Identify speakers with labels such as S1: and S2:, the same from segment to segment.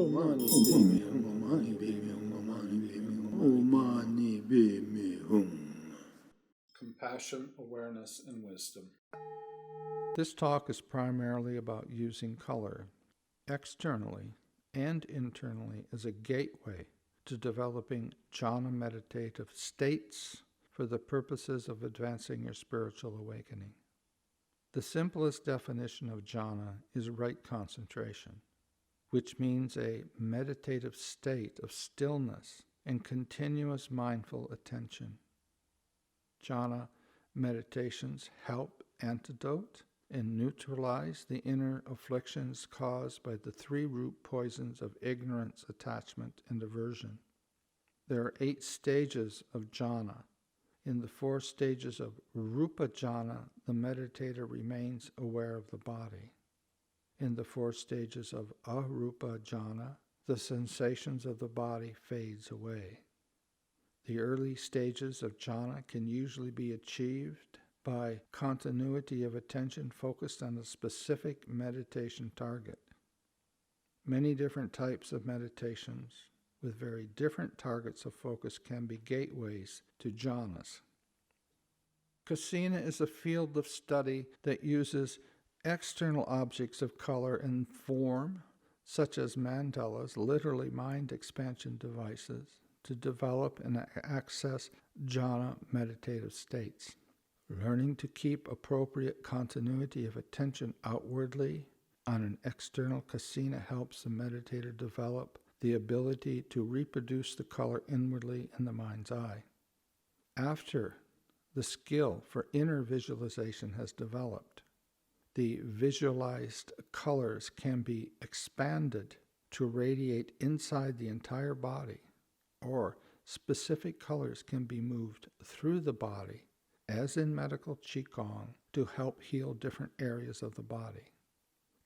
S1: mani be me hum, oh mani be me hum, oh mani be me hum, oh mani be me hum.
S2: Compassion, awareness, and wisdom.
S3: This talk is primarily about using color, externally and internally, as a gateway to developing jhana meditative states for the purposes of advancing your spiritual awakening. The simplest definition of jhana is right concentration, which means a meditative state of stillness and continuous mindful attention. Jhana meditations help antidote and neutralize the inner afflictions caused by the three root poisons of ignorance, attachment, and aversion. There are 8 stages of jhana. In the 4 stages of rupa jhana, the meditator remains aware of the body. In the 4 stages of arupa jhana, the sensations of the body fades away. The early stages of jhana can usually be achieved by continuity of attention focused on a specific meditation target. Many different types of meditations with very different targets of focus can be gateways to jhanas. Kasina is a field of study that uses external objects of color and form, such as mandalas, literally mind expansion devices, to develop and access jhana meditative states. Learning to keep appropriate continuity of attention outwardly on an external kasina helps the meditator develop the ability to reproduce the color inwardly in the mind's eye. After the skill for inner visualization has developed, the visualized colors can be expanded to radiate inside the entire body, or specific colors can be moved through the body, as in medical qigong, to help heal different areas of the body.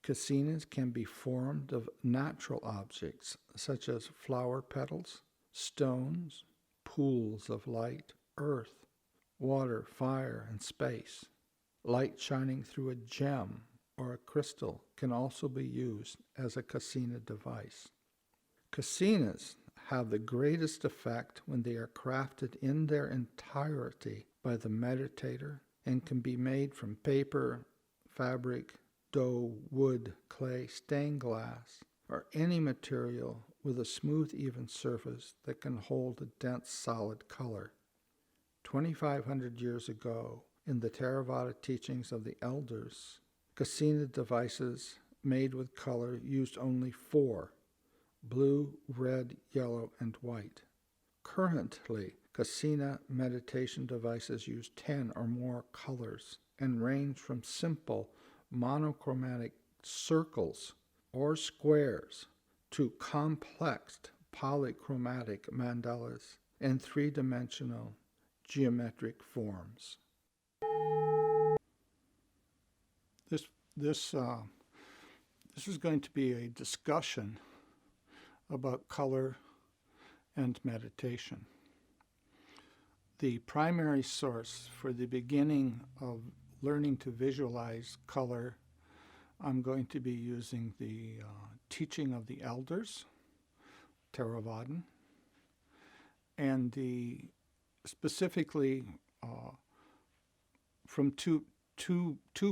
S3: Kasinas can be formed of natural objects such as flower petals, stones, pools of light, earth, water, fire, and space. Light shining through a gem or a crystal can also be used as a kasina device. Kasinas have the greatest effect when they are crafted in their entirety by the meditator and can be made from paper, fabric, dough, wood, clay, stained glass, or any material with a smooth, even surface that can hold a dense, solid color. 2,500 years ago, in the Theravada teachings of the elders, kasina devices made with color used only 4: blue, red, yellow, and white. Currently, kasina meditation devices use 10 or more colors and range from simple monochromatic circles or squares to complex polychromatic mandalas and 3-dimensional geometric forms. This is going to be a discussion about color and meditation. The primary source for the beginning of learning to visualize color, I'm going to be using the teaching of the elders, Theravadan, and specifically from two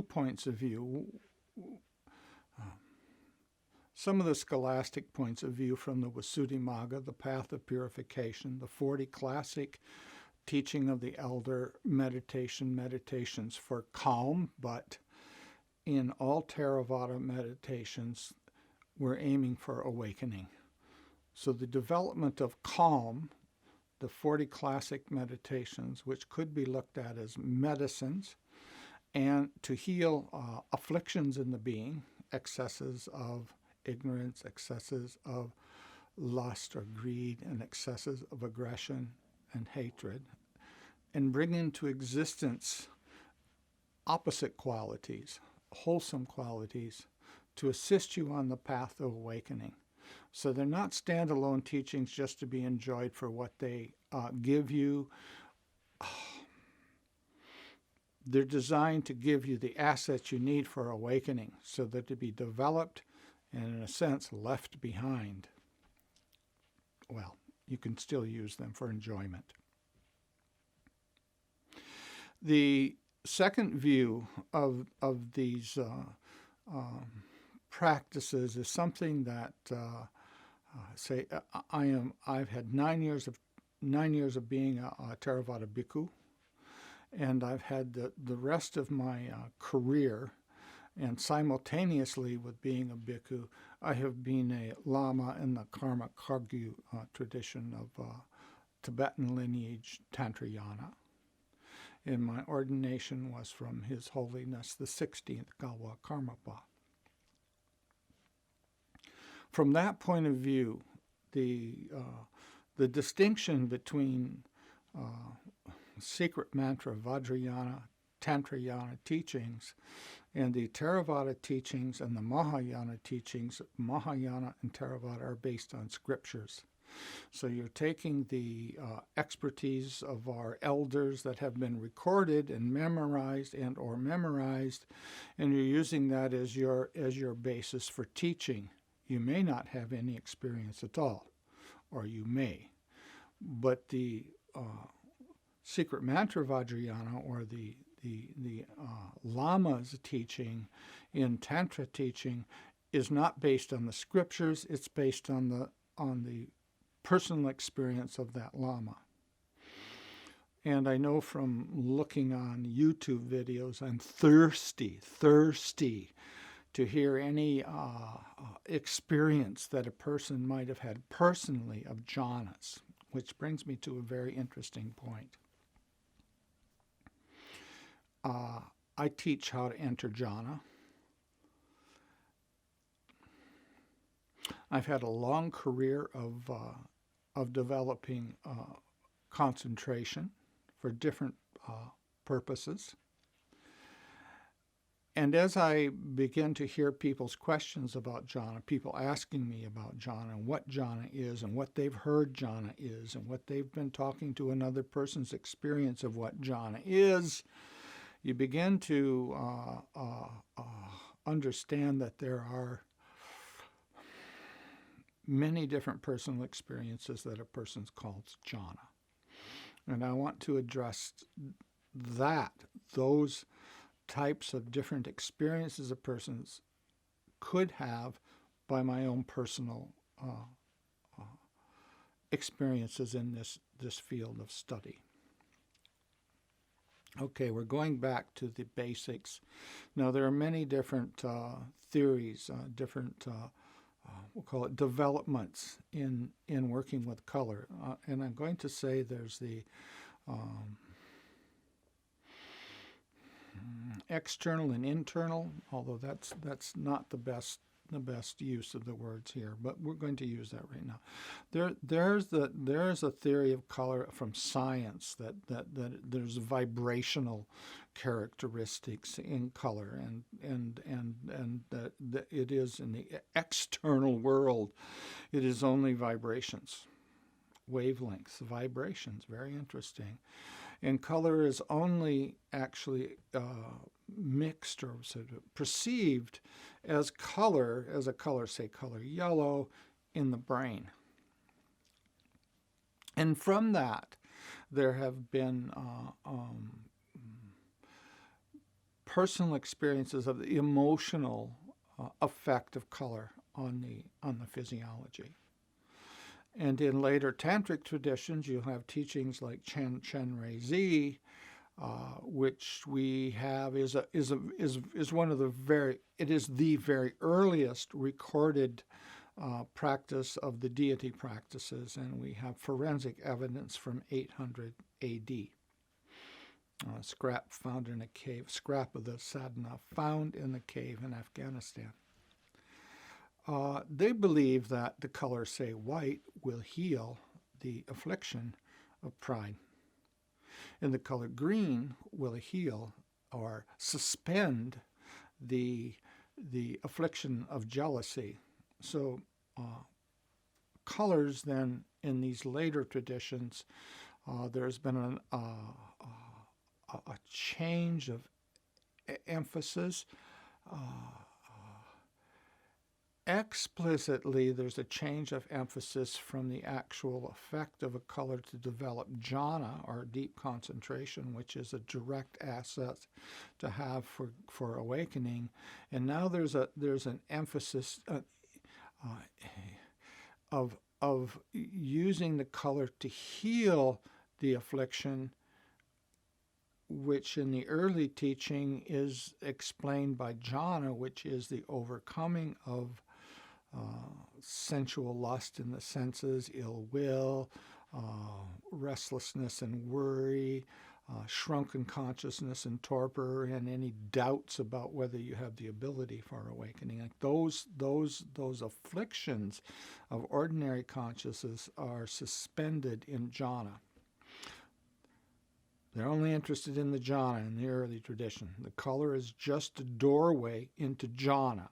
S3: points of view. Some of the scholastic points of view from the Visuddhimagga, the path of purification, the 40 classic teaching of the elder meditations for calm, but in all Theravada meditations, we're aiming for awakening. So the development of calm, the 40 classic meditations, which could be looked at as medicines, and to heal afflictions in the being, excesses of ignorance, excesses of lust or greed, and excesses of aggression and hatred, and bring into existence opposite qualities, wholesome qualities, to assist you on the path of awakening. So they're not standalone teachings just to be enjoyed for what they give you. They're designed to give you the assets you need for awakening, so that to be developed and, in a sense, left behind. well, you can still use them for enjoyment. The second view of these practices is something that say I've had 9 years of being a Theravada bhikkhu, and I've had the rest of my career, and simultaneously with being a bhikkhu, I have been a lama in the Karma Kagyu tradition of Tibetan lineage Tantra Jhana. And my ordination was from His Holiness the 16th Galwa Karmapa. From that point of view, the distinction between secret mantra Vajrayana, Tantra Jhana teachings and the Theravada teachings and the Mahayana teachings, Mahayana and Theravada are based on scriptures. So you're taking the expertise of our elders that have been recorded and memorized, and you're using that as your basis for teaching. You may not have any experience at all, or you may. But the secret mantra Vajrayana, or the Lama's teaching in Tantra teaching, is not based on the scriptures. It's based on the personal experience of that Lama. And I know from looking on YouTube videos, I'm thirsty to hear any experience that a person might have had personally of jhanas, which brings me to a very interesting point. I teach how to enter jhana. I've had a long career of developing concentration for different purposes. And as I begin to hear people's questions about jhana, people asking me about jhana and what jhana is and what they've heard jhana is and what they've been talking to another person's experience of what jhana is, you begin to understand that there are many different personal experiences that a person calls jhana. And I want to address those types of different experiences a person could have by my own personal experiences in this field of study. Okay, we're going back to the basics. Now, there are many different theories, different we'll call it developments in working with color. And I'm going to say there's the external and internal, although that's not the best use of the words here, but we're going to use that right now. There's a theory of color from science that there's vibrational characteristics in color, and that it is in the external world, it is only vibrations, wavelengths, vibrations. Very interesting. And color is only actually mixed or sort of perceived as color, say color yellow, in the brain. And from that, there have been personal experiences of the emotional effect of color on the physiology. And in later tantric traditions, you have teachings like Chen Rezi, which we have is one of the very earliest recorded practice of the deity practices, and we have forensic evidence from 800 A.D. Scrap found in a cave, scrap of the sadhana found in the cave in Afghanistan. They believe that the color, say, white, will heal the affliction of pride. And the color green will heal or suspend the affliction of jealousy. So colors then, in these later traditions, there's been a change of emphasis. Explicitly, there's a change of emphasis from the actual effect of a color to develop jhana, or deep concentration, which is a direct asset to have for awakening. And now there's an emphasis of using the color to heal the affliction, which in the early teaching is explained by jhana, which is the overcoming of sensual lust in the senses, ill will, restlessness and worry, shrunken consciousness and torpor, and any doubts about whether you have the ability for awakening. Like those afflictions of ordinary consciousness are suspended in jhana. They're only interested in the jhana in the early tradition. The color is just a doorway into jhana.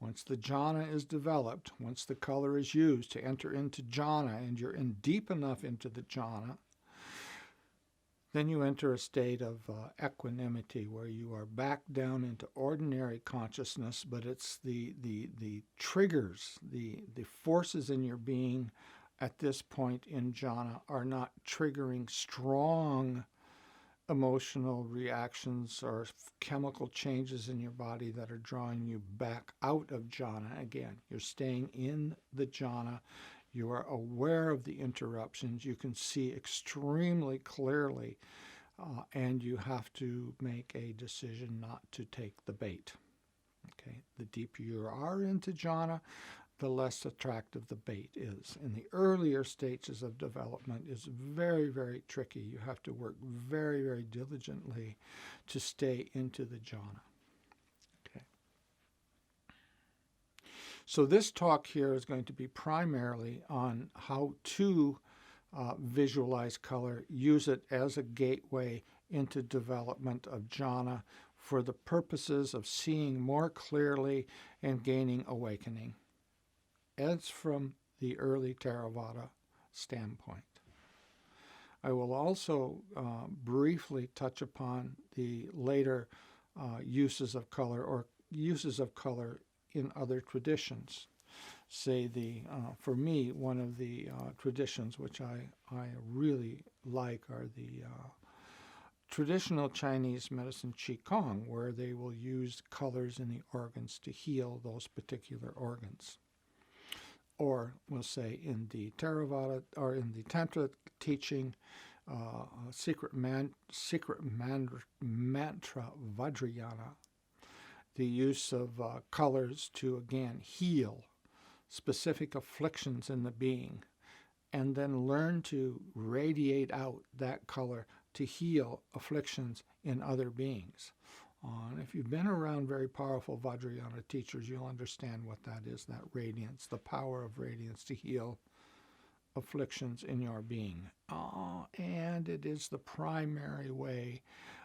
S3: Once the jhana is developed, once the color is used to enter into jhana, and you're in deep enough into the jhana, then you enter a state of equanimity, where you are back down into ordinary consciousness, but it's the triggers, the forces in your being at this point in jhana are not triggering strong emotional reactions or chemical changes in your body that are drawing you back out of jhana again. You're staying in the jhana. You are aware of the interruptions. You can see extremely clearly, and you have to make a decision not to take the bait. Okay, the deeper you are into jhana, the less attractive the bait is. In the earlier stages of development is very, very tricky. You have to work very, very diligently to stay into the jhana. Okay. So this talk here is going to be primarily on how to visualize color, use it as a gateway into development of jhana for the purposes of seeing more clearly and gaining awakening, as from the early Theravada standpoint. I will also briefly touch upon the later uses of color, or uses of color in other traditions. Say for me, one of the traditions which I really like are the traditional Chinese medicine Qigong, where they will use colors in the organs to heal those particular organs. Or we'll say in the Theravada or in the Tantra teaching, secret mantra Vajrayana, the use of colors to again heal specific afflictions in the being, and then learn to radiate out that color to heal afflictions in other beings. And if you've been around very powerful Vajrayana teachers, you'll understand what that is, that radiance, the power of radiance to heal afflictions in your being. And it is the primary way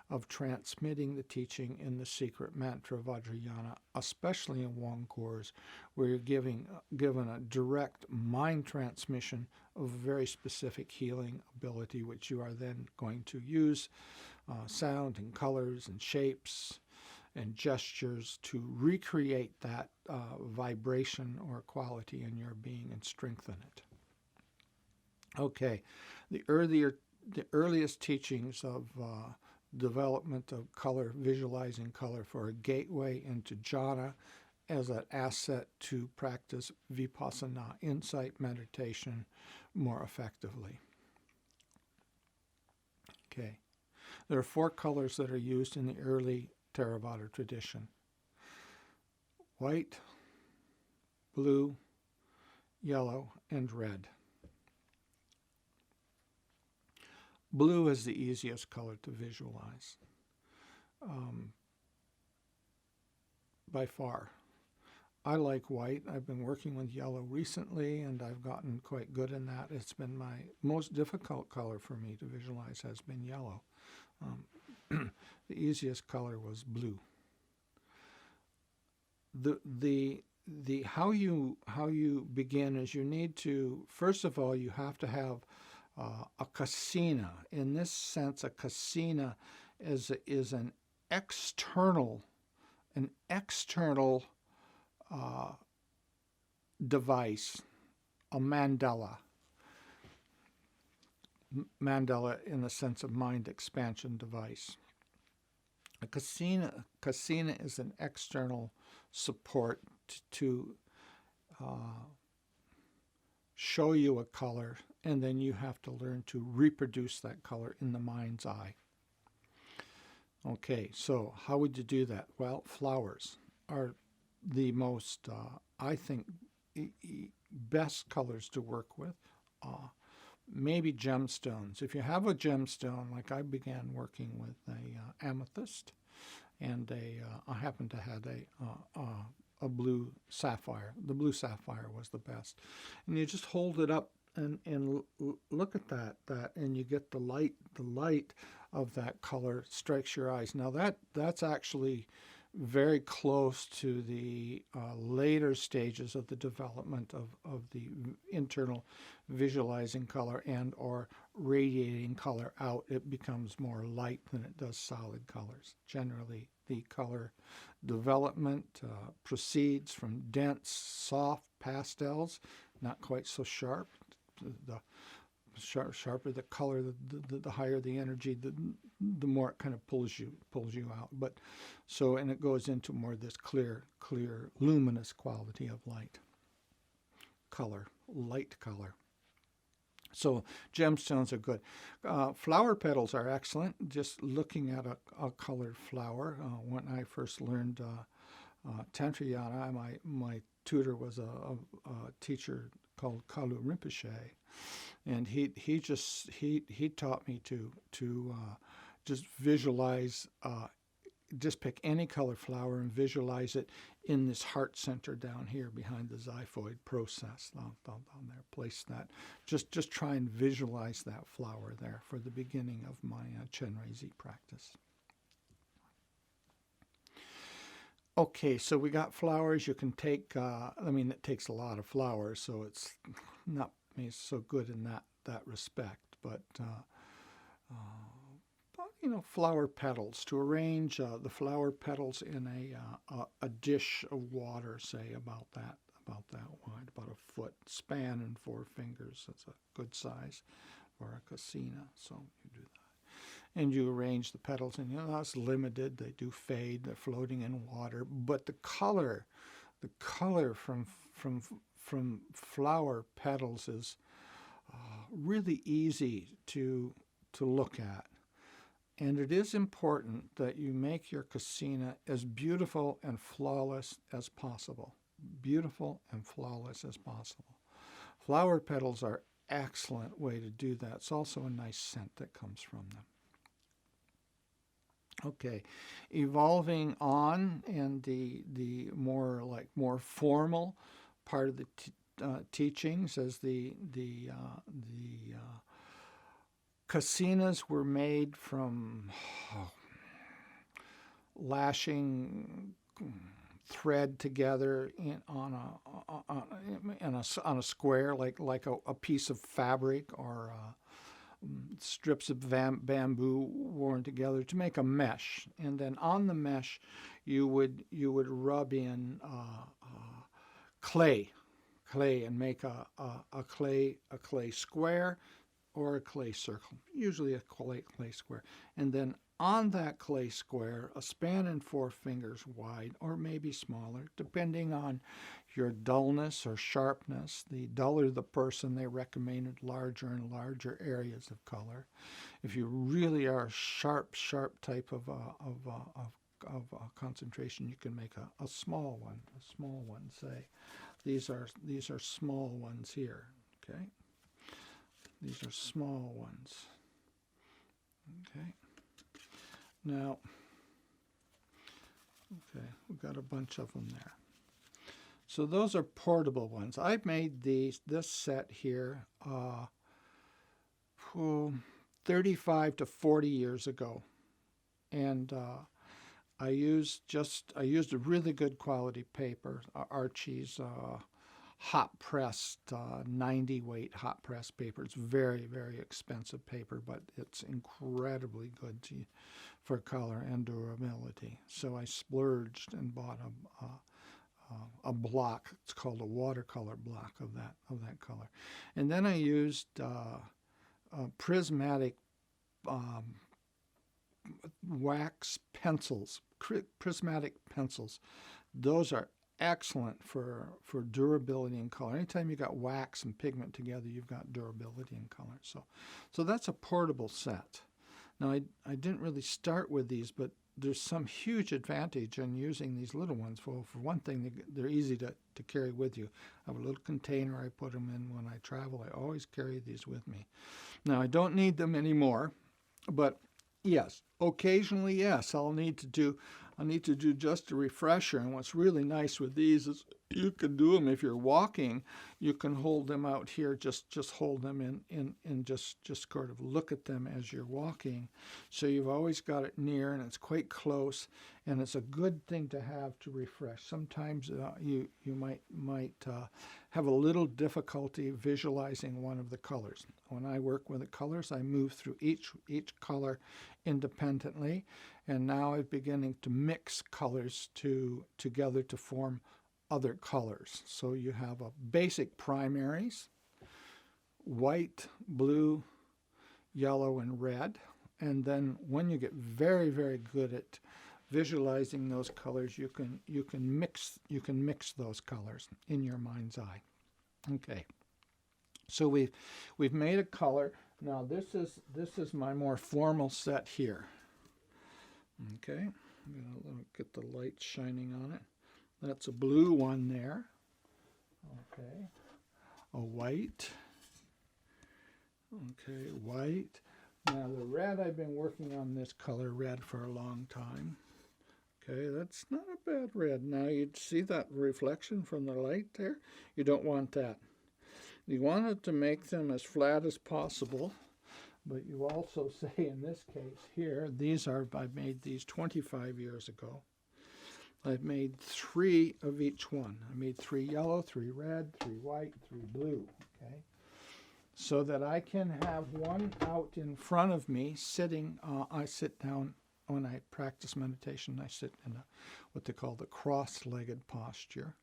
S3: of transmitting the teaching in the secret mantra Vajrayana, especially in Wong Course, where you're given a direct mind transmission of a very specific healing ability, which you are then going to use sound and colors and shapes and gestures to recreate that vibration or quality in your being and strengthen it. Okay, the earliest teachings of development of color, visualizing color for a gateway into jhana as an asset to practice Vipassana, insight meditation, more effectively. Okay. There are 4 colors that are used in the early Theravada tradition: white, blue, yellow, and red. Blue is the easiest color to visualize, by far. I like white. I've been working with yellow recently, and I've gotten quite good in that. It's been my most difficult color for me to visualize has been yellow. The easiest color was blue. The how you begin is you need to, first of all, you have to have a kasina. In this sense, a kasina is an external device, a mandala. Mandala in the sense of mind expansion device. A kasina is an external support to show you a color, and then you have to learn to reproduce that color in the mind's eye. Okay, so how would you do that? Well, flowers are the most, I think, best colors to work with. Maybe gemstones. If you have a gemstone, like I began working with a amethyst, and I happened to have a blue sapphire. The blue sapphire was the best, and you just hold it up and look at that, and you get the light of that color strikes your eyes. Now that's actually very close to the later stages of the development of the internal visualizing color and or radiating color out. It becomes more light than it does solid colors. Generally, the color development proceeds from dense, soft pastels, not quite so sharp. The sharper the color, the higher the energy, the more it kind of pulls you out. But so, and it goes into more this clear, luminous quality of light color. So gemstones are good. Flower petals are excellent. Just looking at a colored flower. When I first learned Tantra Jhana, my tutor was a teacher called Kalu Rinpoche, and he taught me to just visualize, just pick any color flower and visualize it in this heart center down here behind the xiphoid process down there. Place that. Just try and visualize that flower there for the beginning of my Chenrezig practice. Okay, so we got flowers. You can take, it takes a lot of flowers, so it's not so good in that respect. But flower petals. To arrange the flower petals in a dish of water, say about that wide, about a foot, span and 4 fingers. That's a good size for a kasina. So you do that. And you arrange the petals, and that's limited. They do fade. They're floating in water. But the color from flower petals is really easy to look at. And it is important that you make your kasina as beautiful and flawless as possible. Beautiful and flawless as possible. Flower petals are an excellent way to do that. It's also a nice scent that comes from them. Okay, evolving on, and the more formal part of the teachings, as the kasinas were made from lashing thread together on a square, like a piece of fabric or strips of bamboo worn together to make a mesh, and then on the mesh you would rub in clay and make a clay square or a clay circle, usually a clay square, and then on that clay square, a span and 4 fingers wide, or maybe smaller, depending on your dullness or sharpness. The duller the person, they recommended larger and larger areas of color. If you really are a sharp type of concentration, you can make a small one. Say, these are small ones here. Okay, these are small ones. Okay. Now, we've got a bunch of them there. So those are portable ones. I made this set here 35 to 40 years ago, and I used a really good quality paper, Archie's hot pressed 90 weight hot pressed paper. It's very, very expensive paper, but it's incredibly good for color and durability. So I splurged and bought a block. It's called a watercolor block of that color. And then I used prismatic wax pencils, prismatic pencils. Those are excellent for durability and color. Anytime you got wax and pigment together, you've got durability and color. So that's a portable set. Now, I didn't really start with these, but there's some huge advantage in using these little ones. Well, for one thing, they're easy to carry with you. I have a little container I put them in when I travel. I always carry these with me. Now, I don't need them anymore, but yes, occasionally, yes, I'll need to do just a refresher. And what's really nice with these is you can do them if you're walking. You can hold them out here, just hold them in just sort of look at them as you're walking. So you've always got it near, and it's quite close, and it's a good thing to have to refresh. Sometimes you might have a little difficulty visualizing one of the colors. When I work with the colors, I move through each color independently, and now I'm beginning to mix colors together to form other colors. So you have a basic primaries, white, blue, yellow, and red. And then when you get very, very good at visualizing those colors, you can mix those colors in your mind's eye. Okay. So we've made a color. Now this is my more formal set here. Okay. I'm going to get the light shining on it. That's a blue one there. Okay. A white. Okay, white. Now the red, I've been working on this color red for a long time. Okay, that's not a bad red. Now you see that reflection from the light there? You don't want that. You want it to make them as flat as possible. But you also say in this case here, I've made these 25 years ago. I've made 3 of each one. I made 3 yellow, 3 red, 3 white, 3 blue, okay? So that I can have one out in front of me sitting. I sit down when I practice meditation. I sit in what they call the cross-legged posture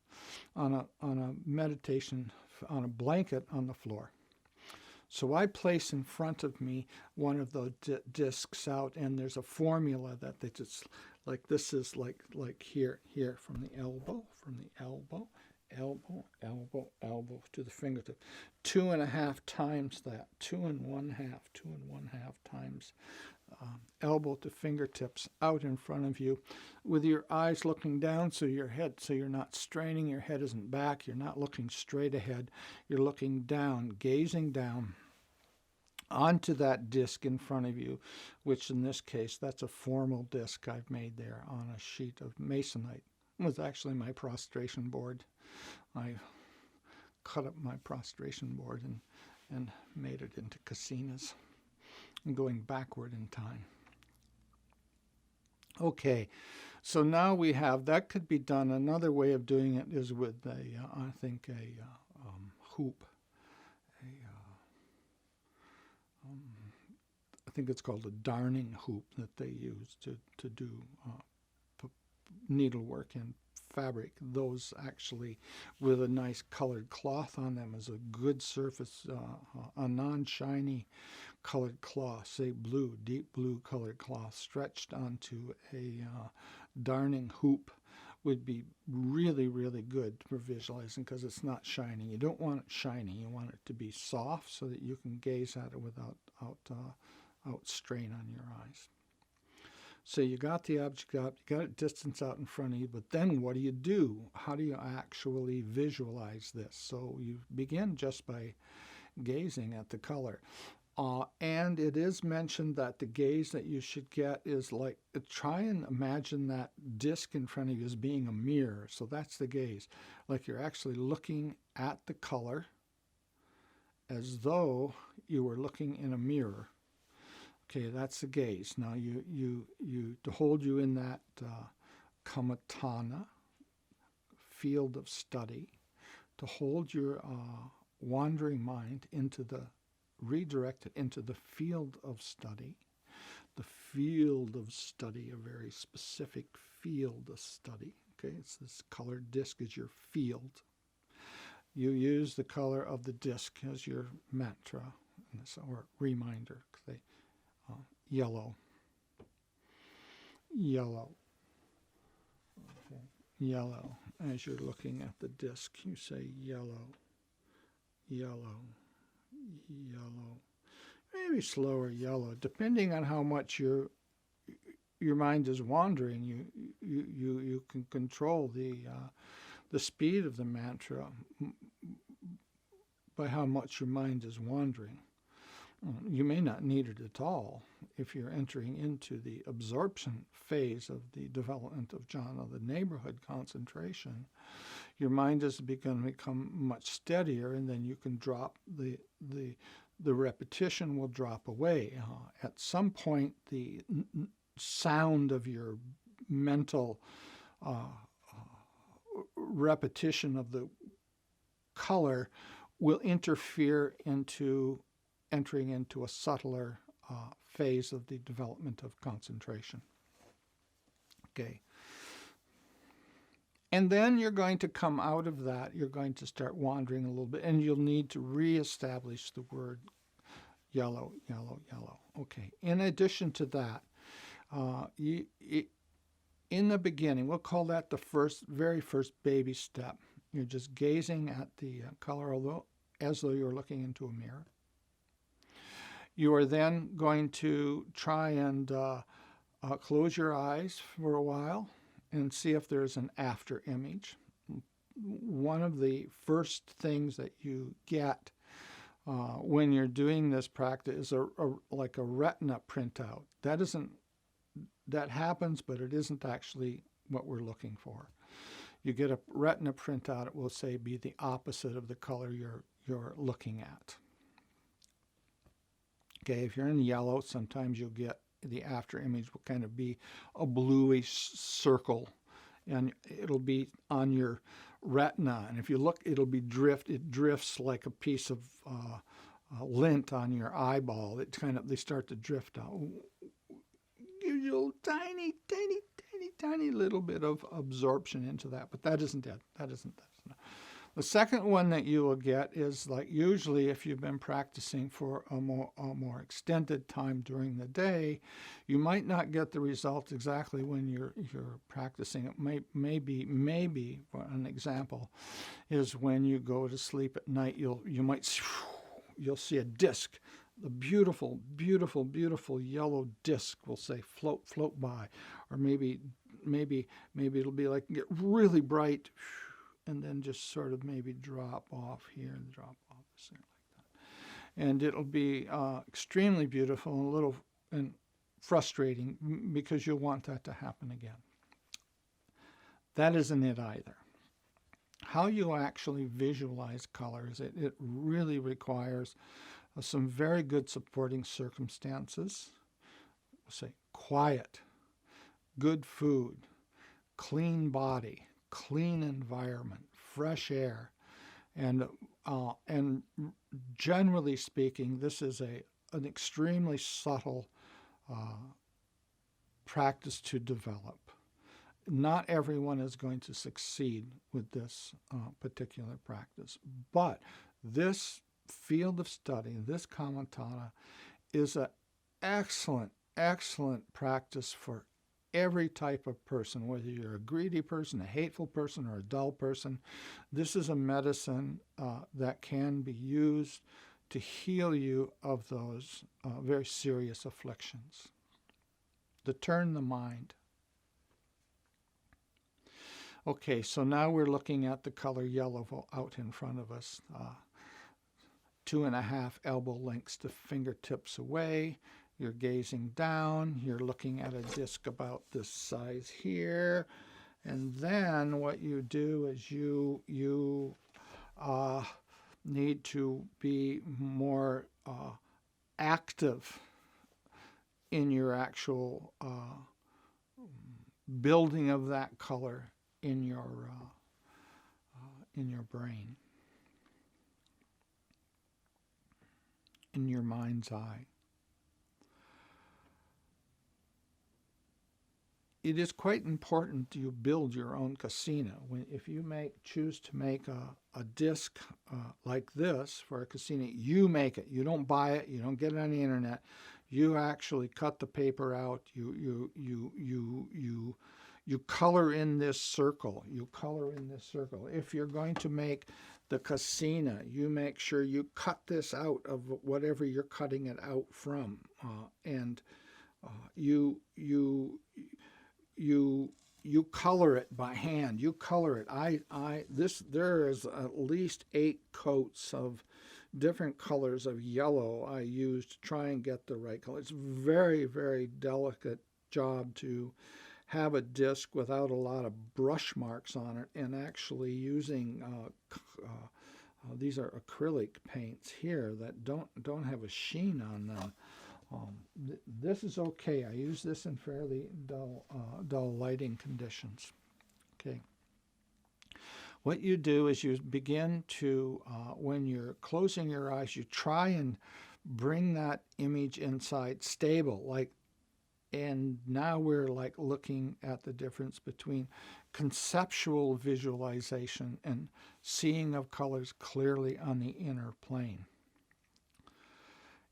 S3: on a meditation, on a blanket on the floor. So I place in front of me one of those discs out, and there's a formula that they just, like this is like here from the elbow, elbow to the fingertip. 2.5 times that, 2.5 times elbow to fingertips out in front of you with your eyes looking down, so you're not straining, your head isn't back, you're not looking straight ahead, you're looking down, gazing down onto that disc in front of you, which in this case, that's a formal disc I've made there on a sheet of masonite. It was actually my prostration board. I cut up my prostration board and made it into kasinas. I'm going backward in time. Okay, so now we have, that could be done. Another way of doing it is with I think a hoop. I think it's called a darning hoop that they use to do needlework in fabric. Those actually, with a nice colored cloth on them, is a good surface, a non-shiny colored cloth, say blue, deep blue colored cloth, stretched onto a darning hoop would be really, really good for visualizing because it's not shiny. You don't want it shiny. You want it to be soft so that you can gaze at it without strain on your eyes. So you got the object up, you got it distance out in front of you, but then what do you do? How do you actually visualize this? So you begin just by gazing at the color. And it is mentioned that the gaze that you should get is like, try and imagine that disc in front of you as being a mirror. So that's the gaze. Like you're actually looking at the color as though you were looking in a mirror. Okay, that's the gaze. Now to hold you in that kamatana, field of study, to hold your wandering mind redirected into the field of study. The field of study, a very specific field of study, Okay, it's this colored disc is your field. You use the color of the disc as your mantra or reminder. Yellow, yellow, okay. Yellow. As you're looking at the disc, you say yellow, yellow, yellow. Maybe slower yellow, depending on how much your mind is wandering. You can control the speed of the mantra by how much your mind is wandering. You may not need it at all if you're entering into the absorption phase of the development of jhana, the neighborhood concentration. Your mind is going to become much steadier, and then you can drop the repetition will drop away. At some point, the sound of your mental repetition of the color will interfere into entering into a subtler phase of the development of concentration. Okay. And then you're going to come out of that, you're going to start wandering a little bit, and you'll need to reestablish the word yellow, yellow, yellow. Okay. In addition to that, in the beginning, we'll call that the very first baby step. You're just gazing at the color, as though you're looking into a mirror. You are then going to try and close your eyes for a while and see if there's an after image. One of the first things that you get when you're doing this practice is like a retina printout. That happens, but it isn't actually what we're looking for. You get a retina printout, it will say be the opposite of the color you're looking at. Okay, if you're in yellow, sometimes you'll get the after image will kind of be a bluish circle, and it'll be on your retina. And if you look, it drifts like a piece of lint on your eyeball. They start to drift out. Gives you a tiny little bit of absorption into that, but that isn't it. That isn't. The second one that you will get is, like, usually if you've been practicing for a more extended time during the day, you might not get the result exactly when you're practicing. It maybe for an example is when you go to sleep at night, you'll see a disc. The beautiful yellow disc will say float by, or maybe it'll be like get really bright, and then just sort of maybe drop off here and drop off there like that. And it'll be extremely beautiful and a little frustrating because you'll want that to happen again. That isn't it either. How you actually visualize colors, it really requires some very good supporting circumstances. We'll say quiet, good food, clean body, clean environment, fresh air, and generally speaking, this is an extremely subtle practice to develop. Not everyone is going to succeed with this particular practice, but this field of study, this kamantana, is an excellent practice for every type of person, whether you're a greedy person, a hateful person, or a dull person. This is a medicine that can be used to heal you of those very serious afflictions, to turn the mind. Okay, so now we're looking at the color yellow out in front of us. 2.5 elbow lengths to fingertips away. You're gazing down. You're looking at a disc about this size here. And then what you do is you need to be more active in your actual building of that color in your brain, in your mind's eye. it is quite important you build your own kasina. If you choose to make a disc like this for a kasina, you make it. You don't buy it. You don't get it on the internet. You actually cut the paper out. You color in this circle. You color in this circle. If you're going to make the kasina, you make sure you cut this out of whatever you're cutting it out from, and you color it by hand. You color it. There is at least 8 coats of different colors of yellow I used to try and get the right color. It's very, very delicate job to have a disc without a lot of brush marks on it, and actually using these are acrylic paints here that don't have a sheen on them. This is okay. I use this in fairly dull lighting conditions. Okay. What you do is you begin to, when you're closing your eyes, you try and bring that image inside stable, and now we're like looking at the difference between conceptual visualization and seeing of colors clearly on the inner plane.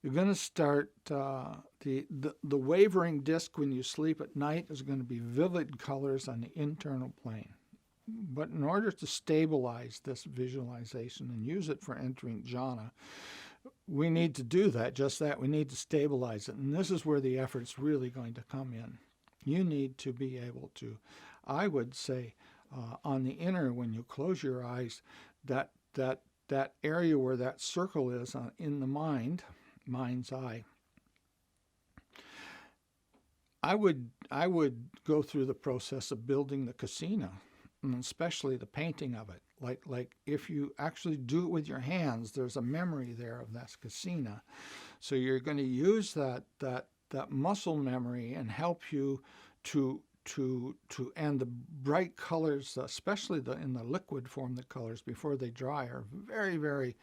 S3: You're going to start, the wavering disc when you sleep at night is going to be vivid colors on the internal plane. But in order to stabilize this visualization and use it for entering jhana, we need to do just that. We need to stabilize it. And this is where the effort's really going to come in. You need to be able to, I would say, on the inner, when you close your eyes, that area where that circle is in the mind's eye, I would go through the process of building the kasina, and especially the painting of it. Like if you actually do it with your hands, there's a memory there of that kasina. So you're going to use that muscle memory and help you to and the bright colors, especially in the liquid form, the colors before they dry are very, very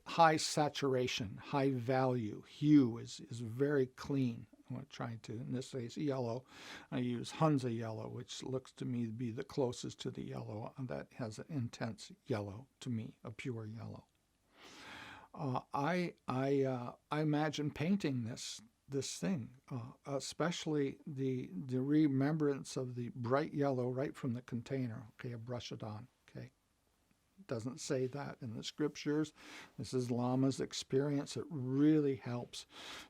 S3: high saturation, high value. Hue is very clean. I'm trying to, in this case, yellow. I use Hunza yellow, which looks to me to be the closest to the yellow that has an intense yellow to me, a pure yellow. I imagine painting this thing, especially the remembrance of the bright yellow right from the container. Okay, I brush it on. Okay, it doesn't say that in the scriptures. This is Lama's experience. It really helps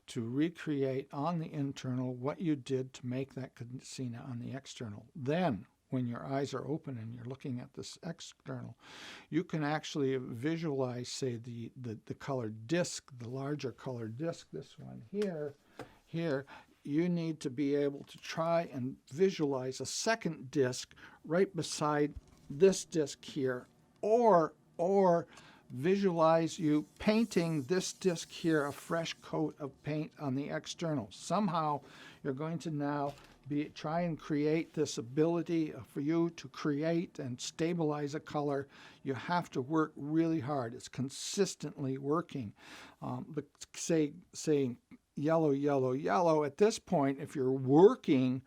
S3: to recreate on the internal what you did to make that kasina on the external. Then, when your eyes are open and you're looking at this external, you can actually visualize, say, the colored disc, the larger colored disc, this one here. Here, you need to be able to try and visualize a second disc right beside this disc here, or visualize you painting this disc here a fresh coat of paint on the external. Somehow, you're going to now try and create this ability for you to create and stabilize a color. You have to work really hard. It's consistently working. But say yellow, yellow, yellow. At this point, if you're working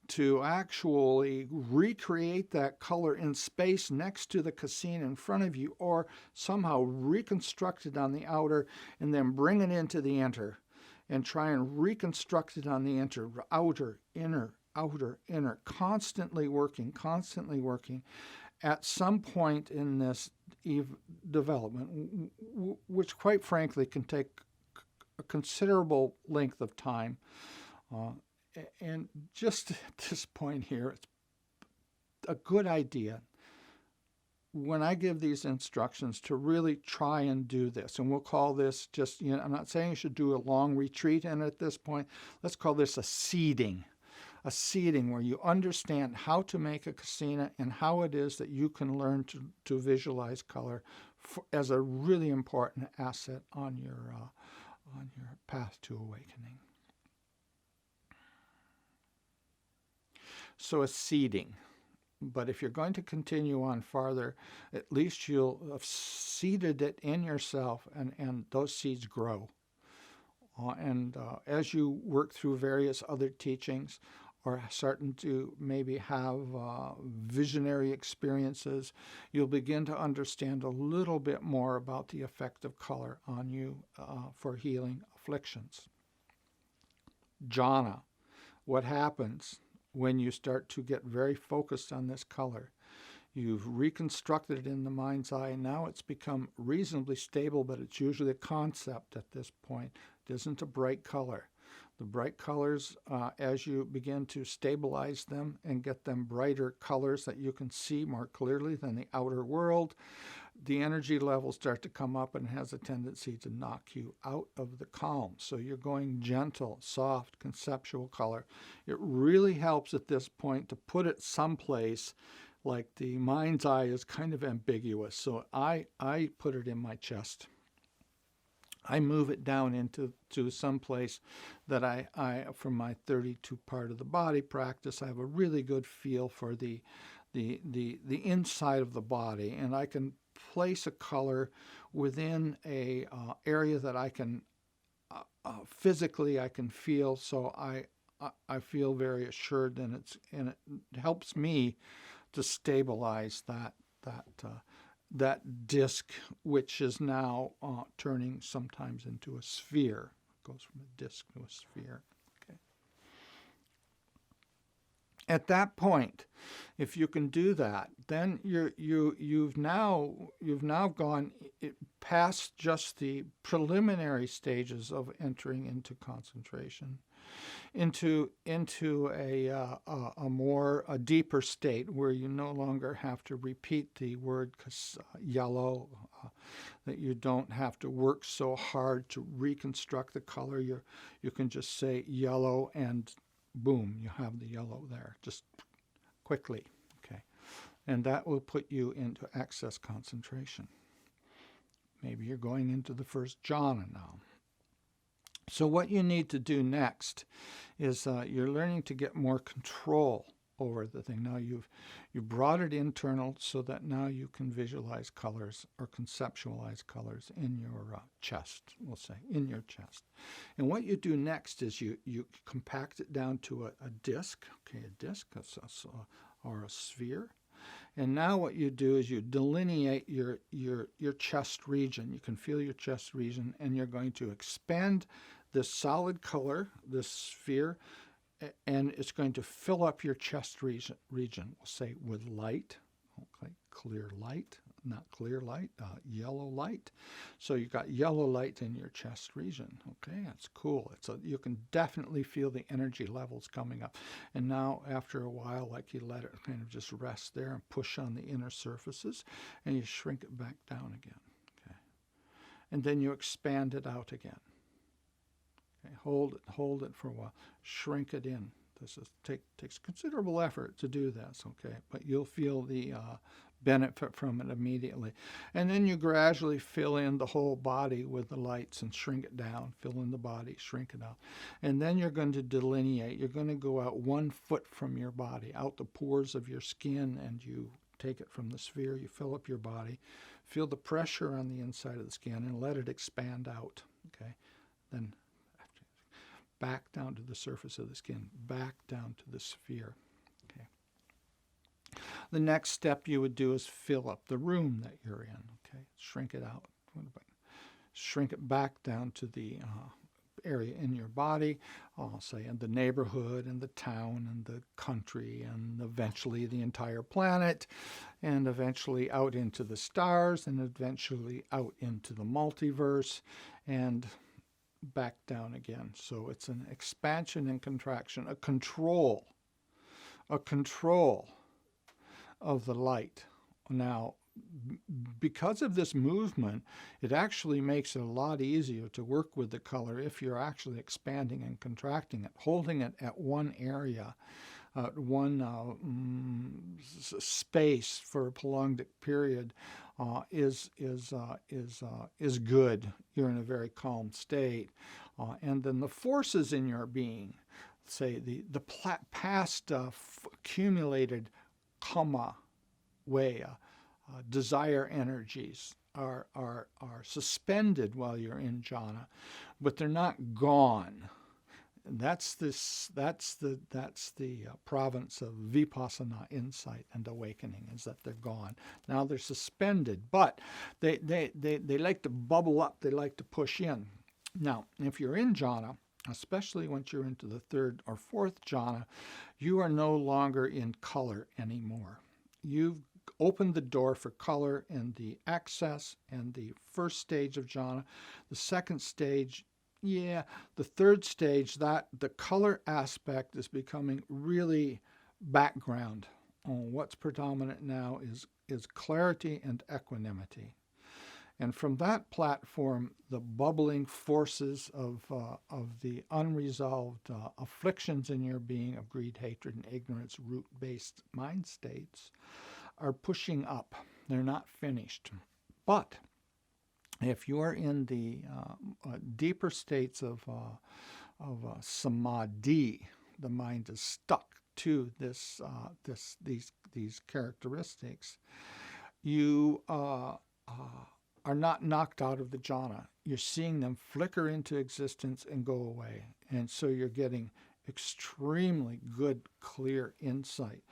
S3: to actually recreate that color in space next to the kasina in front of you, or somehow reconstruct it on the outer and then bring it into the inner, and try and reconstruct it on the outer, inner, constantly working. At some point in this development, which quite frankly can take a considerable length of time, and just at this point here, it's a good idea when I give these instructions to really try and do this. And we'll call this just, I'm not saying you should do a long retreat in at this point. Let's call this a seeding where you understand how to make a kasina and how it is that you can learn to visualize color as a really important asset on your path to awakening. So a seeding. But if you're going to continue on farther, at least you'll have seeded it in yourself, and those seeds grow. As you work through various other teachings, or starting to maybe have visionary experiences, you'll begin to understand a little bit more about the effect of color on you for healing afflictions. Jhana, what happens when you start to get very focused on this color? You've reconstructed it in the mind's eye, and now it's become reasonably stable, but it's usually a concept at this point. It isn't a bright color. The bright colors, as you begin to stabilize them and get them brighter colors that you can see more clearly than the outer world, the energy levels start to come up and has a tendency to knock you out of the calm. So you're going gentle, soft, conceptual color. It really helps at this point to put it someplace. Like the mind's eye is kind of ambiguous, so I put it in my chest. I move it down into some place that I from my 32 part of the body practice, I have a really good feel for the inside of the body, and I can place a color within a area that I can physically I can feel. So I feel very assured, and it helps me to stabilize that disc, which is now turning sometimes into a sphere. It goes from a disc to a sphere. Okay. At that point, if you can do that, then you've now gone past just the preliminary stages of entering into concentration, into a deeper state where you no longer have to repeat the word yellow, that you don't have to work so hard to reconstruct the color. You can just say yellow, and boom, you have the yellow there, just quickly. Okay, and that will put you into access concentration. Maybe you're going into the first jhana now. So what you need to do next is you're learning to get more control over the thing. Now you've brought it internal so that now you can visualize colors or conceptualize colors in your chest, we'll say, in your chest. And what you do next is you compact it down to a disc, okay, a disc or a sphere. And now what you do is you delineate your chest region. You can feel your chest region, and you're going to expand this solid color, this sphere, and it's going to fill up your chest region. We'll say with light, okay, clear light, not clear light, yellow light. So you've got yellow light in your chest region. Okay, that's cool. You can definitely feel the energy levels coming up. And now after a while, like you let it kind of just rest there and push on the inner surfaces, and you shrink it back down again. Okay, and then you expand it out again. Okay, hold it for a while, shrink it in. This takes considerable effort to do this, okay, but you'll feel the benefit from it immediately. And then you gradually fill in the whole body with the lights and shrink it down, fill in the body, shrink it out. And then you're going to delineate. You're going to go out 1 foot from your body, out the pores of your skin, and you take it from the sphere, you fill up your body, feel the pressure on the inside of the skin, and let it expand out, okay? Then back down to the surface of the skin, back down to the sphere. Okay. The next step you would do is fill up the room that you're in. Okay, shrink it out, shrink it back down to the area in your body, say in the neighborhood and the town and the country and eventually the entire planet, and eventually out into the stars, and eventually out into the multiverse, and back down again. So it's an expansion and contraction, a control of the light. Now, because of this movement, it actually makes it a lot easier to work with the color if you're actually expanding and contracting it. Holding it at one area, space for a prolonged period is good. You're in a very calm state, and then the forces in your being, say the past accumulated kama way, desire energies are suspended while you're in jhana, but they're not gone. That's the province of Vipassana insight and awakening, is that they're gone. Now they're suspended, but they like to bubble up. They like to push in. Now, if you're in jhana, especially once you're into the third or fourth jhana, you are no longer in color anymore. You've opened the door for color in the access and the first stage of jhana. The second stage, the third stage, that the color aspect is becoming really background. What's predominant now is clarity and equanimity. And from that platform, the bubbling forces of the unresolved afflictions in your being of greed, hatred, and ignorance, root-based mind states, are pushing up. They're not finished. But if you are in the deeper states of samadhi, the mind is stuck to these characteristics. You are not knocked out of the jhana. You're seeing them flicker into existence and go away, and so you're getting extremely good, clear insight.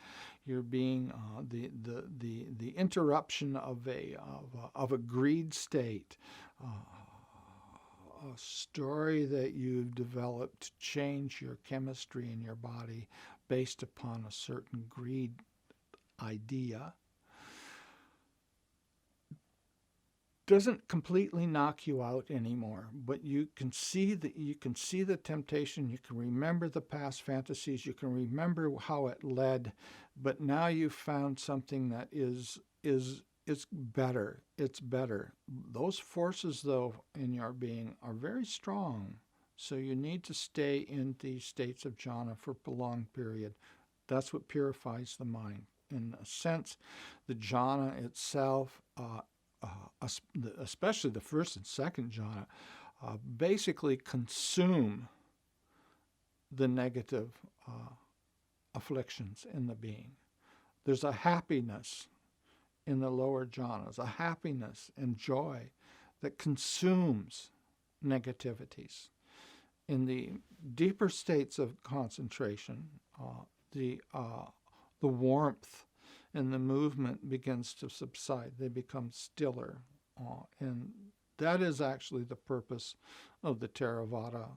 S3: You're being the interruption of a greed state, a story that you've developed to change your chemistry in your body based upon a certain greed idea, doesn't completely knock you out anymore, but you can see the temptation. You can remember the past fantasies. You can remember how it led, but now you've found something that is better. It's better. Those forces, though, in your being are very strong. So you need to stay in these states of jhana for a prolonged period. That's what purifies the mind. In a sense, the jhana itself, especially the first and second jhana, basically consume the negative afflictions in the being. There's a happiness in the lower jhanas, a happiness and joy that consumes negativities. In the deeper states of concentration, the warmth and the movement begins to subside. They become stiller. And that is actually the purpose of the Theravada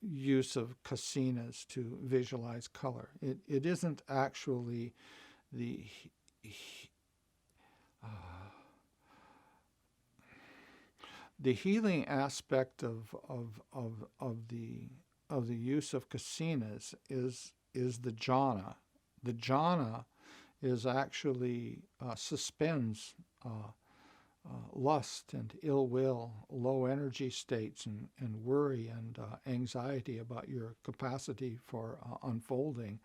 S3: use of kasinas to visualize color. It isn't actually the healing aspect of the use of kasinas is the jhana. The jhana is actually suspends lust and ill will, low energy states, and worry and anxiety about your capacity for unfolding.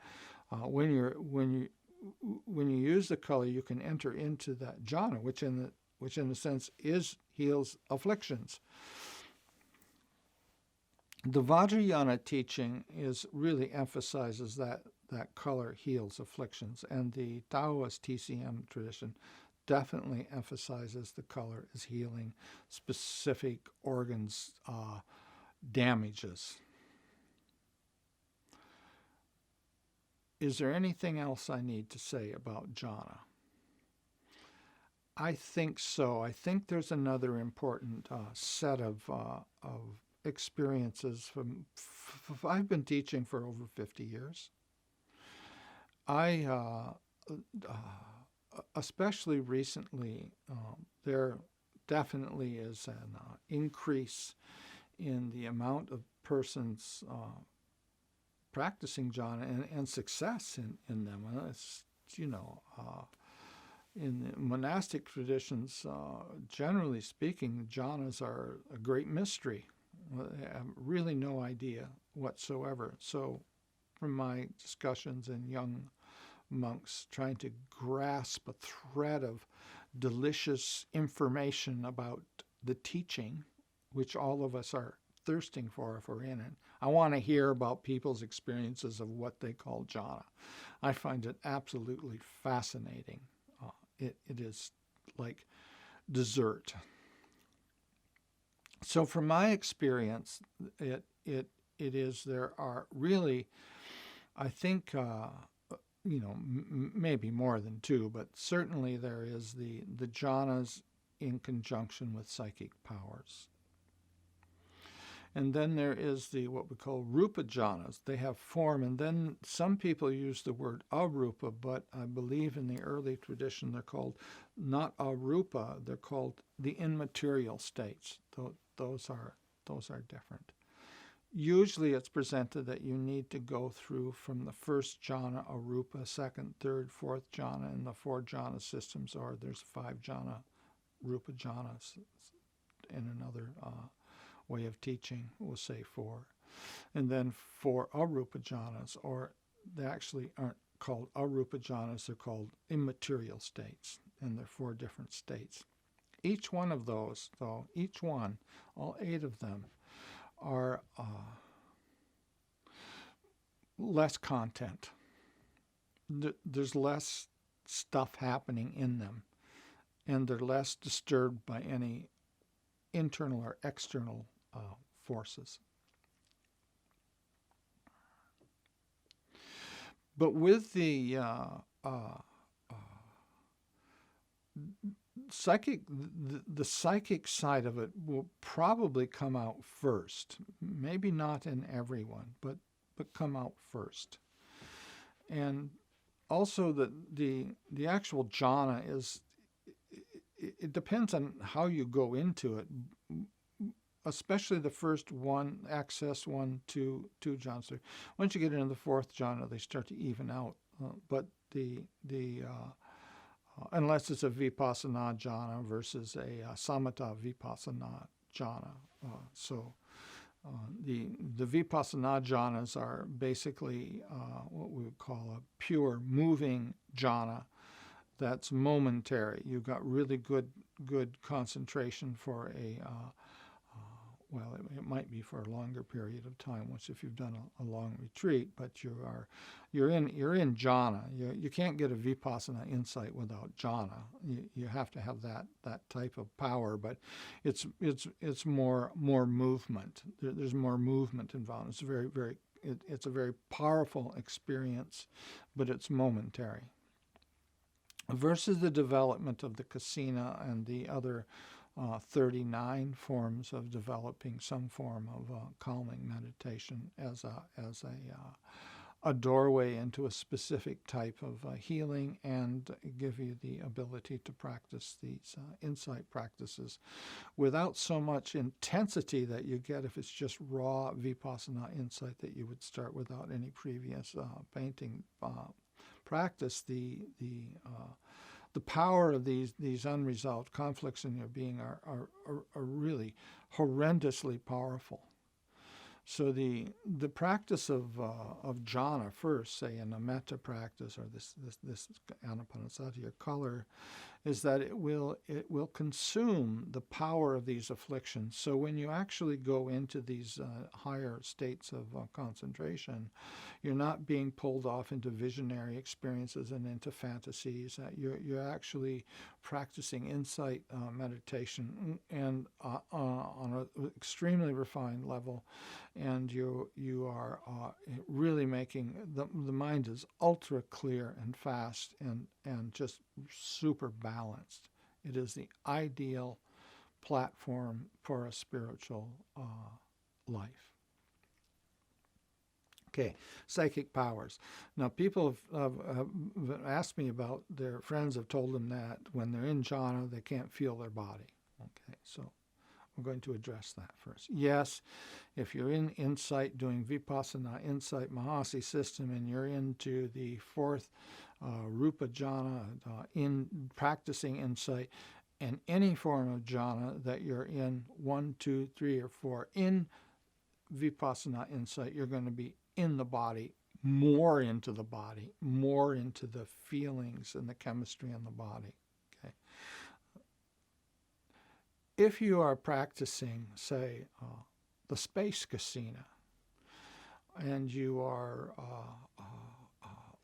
S3: When you use the color, you can enter into that jhana, which in a sense heals afflictions. The Vajrayana teaching really emphasizes that color heals afflictions, and the Taoist TCM tradition definitely emphasizes the color as healing specific organs damages. Is there anything else I need to say about jhana? I think so. I think there's another important set of experiences. I've been teaching for over 50 years. Especially recently, there definitely is an increase in the amount of persons practicing jhana and success in them. It's, in the monastic traditions, generally speaking, jhanas are a great mystery. I have really no idea whatsoever. So from my discussions in young monks trying to grasp a thread of delicious information about the teaching, which all of us are thirsting for if we're in it. I want to hear about people's experiences of what they call jhana. I find it absolutely fascinating. It is like dessert. So from my experience, it it is, there are really, I think, maybe more than two, but certainly there is the jhanas in conjunction with psychic powers. And then there is the what we call rupa jhanas. They have form, and then some people use the word arupa, but I believe in the early tradition they're called not arupa, they're called the immaterial states. Those are different. Usually it's presented that you need to go through from the first jhana, arupa, second, third, fourth jhana, and the 4 jhana systems, or there's 5 jhana, rupa jhanas in another way of teaching, we'll say 4. And then 4 arupa jhanas, or they actually aren't called arupa jhanas, they're called immaterial states, and they're 4 different states. Each one of those, though, all 8 of them, are less content. There's less stuff happening in them, and they're less disturbed by any internal or external forces. But with the psychic, the psychic side of it will probably come out first. Maybe not in everyone, but come out first. And also the actual jhana is, it depends on how you go into it, especially the first one, access 1, 2 jhanas. Once you get into the 4th jhana, they start to even out. But unless it's a Vipassana Jhana versus a Samatha Vipassana Jhana. The Vipassana Jhanas are basically what we would call a pure moving jhana that's momentary. You've got really good concentration for it might be for a longer period of time once if you've done a long retreat, but you're in jhana. You can't get a Vipassana insight without jhana. You have to have that type of power, but it's more movement. There's more movement involved. It's a very powerful experience, but it's momentary. Versus the development of the kasina and the other 39 forms of developing some form of calming meditation as a doorway into a specific type of healing, and give you the ability to practice these insight practices without so much intensity that you get if it's just raw Vipassana insight that you would start without any previous painting practice. The power of these unresolved conflicts in your being are really horrendously powerful. So the practice of jhana first, say in a metta practice, or this anapanasati or color, is that it will consume the power of these afflictions. So when you actually go into these higher states of concentration, you're not being pulled off into visionary experiences and into fantasies. You're actually practicing insight meditation and on an extremely refined level, and you are really making the mind is ultra clear and fast and just super balanced. It is the ideal platform for a spiritual life. Okay, psychic powers. Now, people have asked me about their friends have told them that when they're in jhana, they can't feel their body. Okay, so we're going to address that first. Yes, if you're in insight, doing Vipassana Insight Mahasi system, and you're into the 4th Rupa Jhana, in practicing insight, and any form of jhana that you're in, 1, 2, 3, or 4, in Vipassana Insight, you're going to be in the body, more into the body, more into the feelings and the chemistry in the body. Okay. If you are practicing, say, the space kasina, and you are,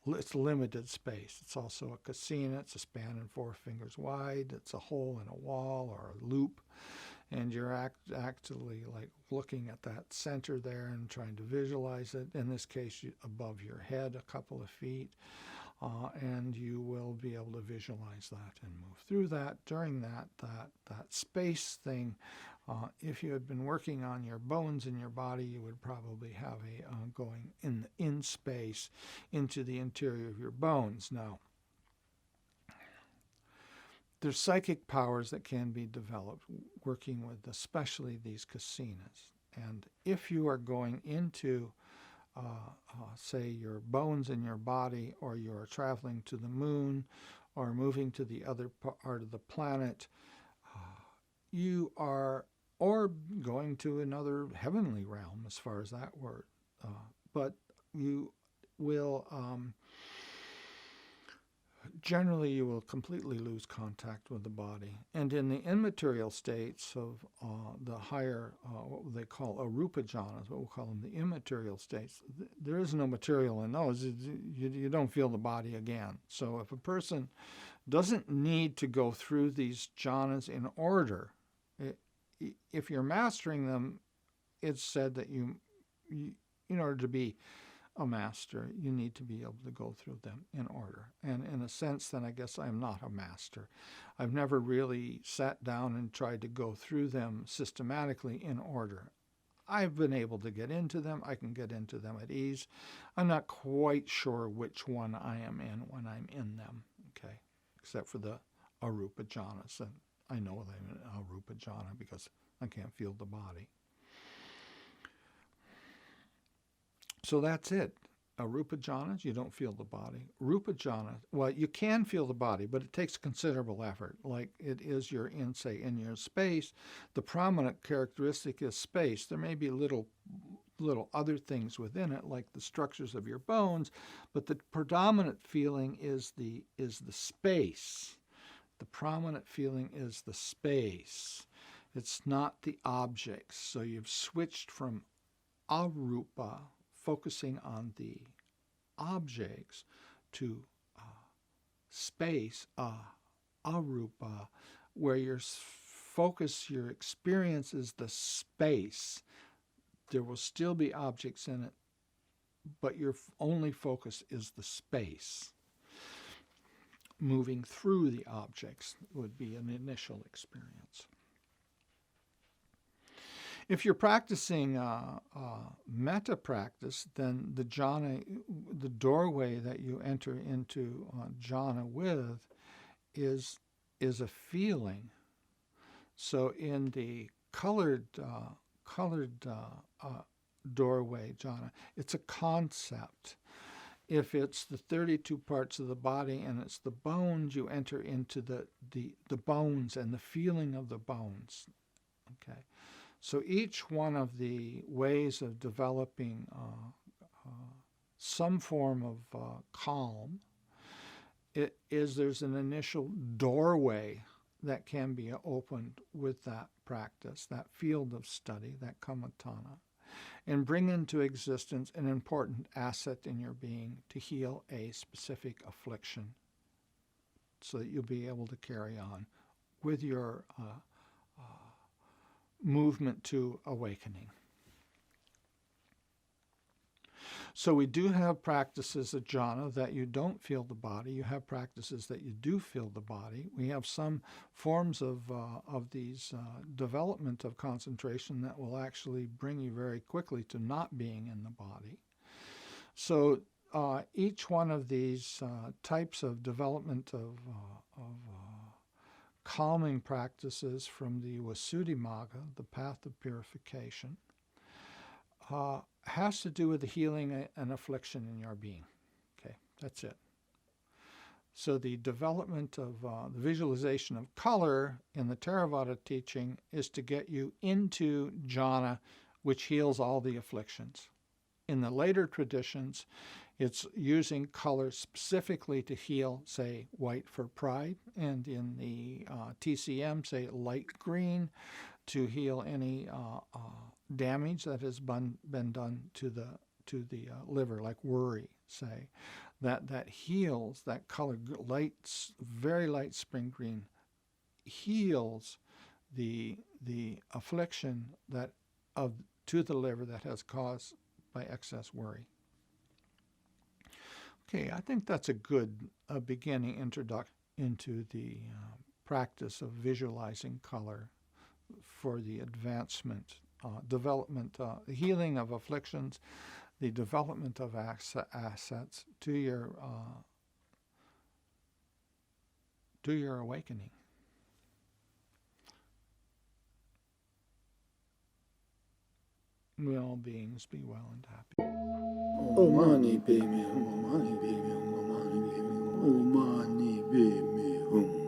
S3: it's limited space. It's also a kasina. It's a span and 4 fingers wide. It's a hole in a wall or a loop. and you're actually like looking at that center there and trying to visualize it. In this case, above your head a couple of feet, and you will be able to visualize that and move through that. During that space thing, if you had been working on your bones in your body, you would probably have a going in space into the interior of your bones. Now, there's psychic powers that can be developed working with especially these kasinas. And if you are going into, say, your bones in your body, or you're traveling to the moon or moving to the other part of the planet, you are, or going to another heavenly realm as far as that word, but you will generally you will completely lose contact with the body. And in the immaterial states of the higher, what they call arupa jhanas, what we'll call them the immaterial states, there is no material in those. You don't feel the body again. So if a person doesn't need to go through these jhanas in order, if you're mastering them, it's said that you in order to be a master, you need to be able to go through them in order. And in a sense, then I guess I'm not a master. I've never really sat down and tried to go through them systematically in order. I've been able to get into them. I can get into them at ease. I'm not quite sure which one I am in when I'm in them, okay, except for the arupa jhanas. And I know that I'm in arupa jhana because I can't feel the body. So that's it. Arupa jhanas, you don't feel the body. Rupa jhanas, well, you can feel the body, but it takes considerable effort. Like it is your in your space. The prominent characteristic is space. There may be little other things within it, like the structures of your bones, but the predominant feeling is the space. The prominent feeling is the space. It's not the objects. So you've switched from arupa, focusing on the objects, to space, arupa, where your focus, your experience is the space. There will still be objects in it, but your only focus is the space. Moving through the objects would be an initial experience. If you're practicing metta practice, then the jhana, the doorway that you enter into jhana with, is a feeling. So in the colored doorway jhana, it's a concept. If it's the 32 parts of the body and it's the bones, you enter into the bones and the feeling of the bones. Okay. So each one of the ways of developing some form of calm, there's an initial doorway that can be opened with that practice, that field of study, that kammatthana, and bring into existence an important asset in your being to heal a specific affliction so that you'll be able to carry on with your movement to awakening. So we do have practices of jhana that you don't feel the body. You have practices that you do feel the body. We have some forms of these development of concentration that will actually bring you very quickly to not being in the body. So each one of these types of development of calming practices from the Visuddhimagga, the path of purification, has to do with the healing an affliction in your being. Okay, that's it. So the development of the visualization of color in the Theravada teaching is to get you into jhana, which heals all the afflictions. In the later traditions, it's using color specifically to heal, say, white for pride, and in the TCM, say, light green, to heal any damage that has been done to the liver, like worry, say. That heals, that color, very light spring green, heals the affliction that to the liver that has caused by excess worry. Okay, I think that's a good beginning introduction into the practice of visualizing color for the advancement, development, healing of afflictions, the development of assets to your awakening. Well beings, be well and happy.
S1: Oh, money, pay me, oh, money, pay me, oh, money, pay me, oh, money, pay me, oh.